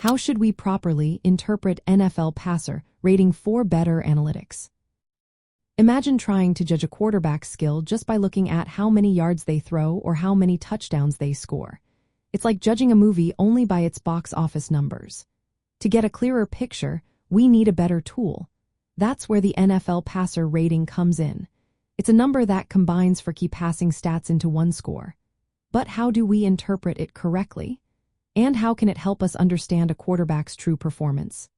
How should we properly interpret NFL passer rating for better analytics? Imagine trying to judge a quarterback's skill just by looking at how many yards they throw or how many touchdowns they score. It's like judging a movie only by its box office numbers. To get a clearer picture, we need a better tool. That's where the NFL passer rating comes in. It's a number that combines for key passing stats into one score. But how do we interpret it correctly? And how can it help us understand a quarterback's true performance?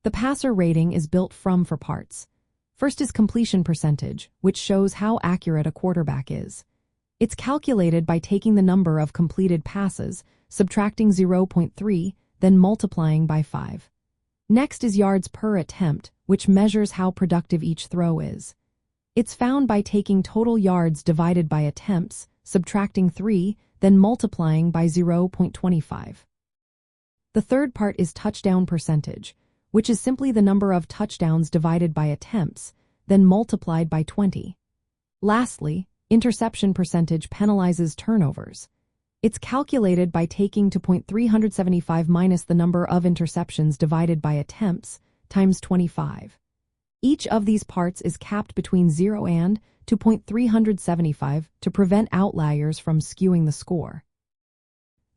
The passer rating is built from four parts. First is completion percentage, which shows how accurate a quarterback is. It's calculated by taking the number of completed passes, subtracting 0.3, then multiplying by 5. Next is yards per attempt, which measures how productive each throw is. It's found by taking total yards divided by attempts, subtracting 3, then multiplying by 0.25. The third part is touchdown percentage, which is simply the number of touchdowns divided by attempts, then multiplied by 20. Lastly, interception percentage penalizes turnovers. It's calculated by taking 2.375 minus the number of interceptions divided by attempts times 25. Each of these parts is capped between 0 and 2.375 to prevent outliers from skewing the score.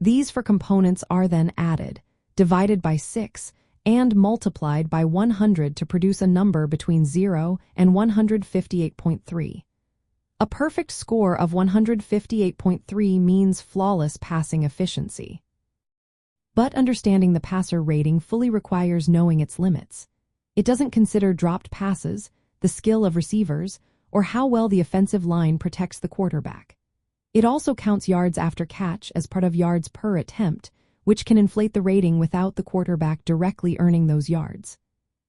These four components are then added, divided by 6, and multiplied by 100 to produce a number between 0 and 158.3. A perfect score of 158.3 means flawless passing efficiency. But understanding the passer rating fully requires knowing its limits. It doesn't consider dropped passes, the skill of receivers, or how well the offensive line protects the quarterback. It also counts yards after catch as part of yards per attempt, which can inflate the rating without the quarterback directly earning those yards.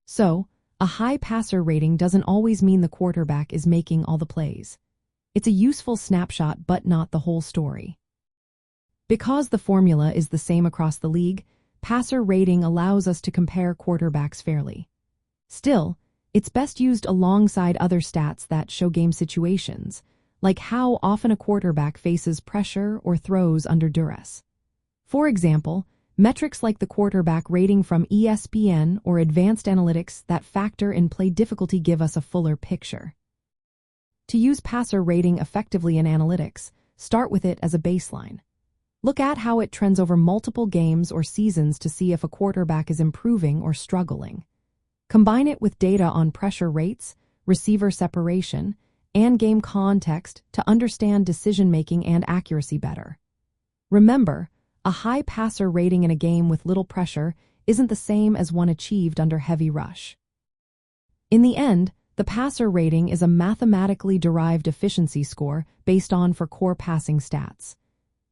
So, a high passer rating doesn't always mean the quarterback is making all the plays. It's a useful snapshot but not the whole story. Because the formula is the same across the league, passer rating allows us to compare quarterbacks fairly. Still, it's best used alongside other stats that show game situations, like how often a quarterback faces pressure or throws under duress. For example, metrics like the quarterback rating from ESPN or advanced analytics that factor in play difficulty give us a fuller picture. To use passer rating effectively in analytics, start with it as a baseline. Look at how it trends over multiple games or seasons to see if a quarterback is improving or struggling. Combine it with data on pressure rates, receiver separation, and game context to understand decision-making and accuracy better. Remember, a high passer rating in a game with little pressure isn't the same as one achieved under heavy rush. In the end, the passer rating is a mathematically derived efficiency score based on four core passing stats.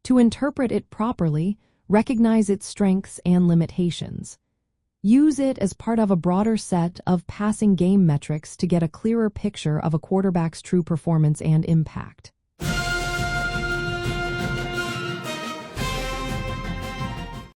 To interpret it properly, recognize its strengths and limitations. Use it as part of a broader set of passing game metrics to get a clearer picture of a quarterback's true performance and impact.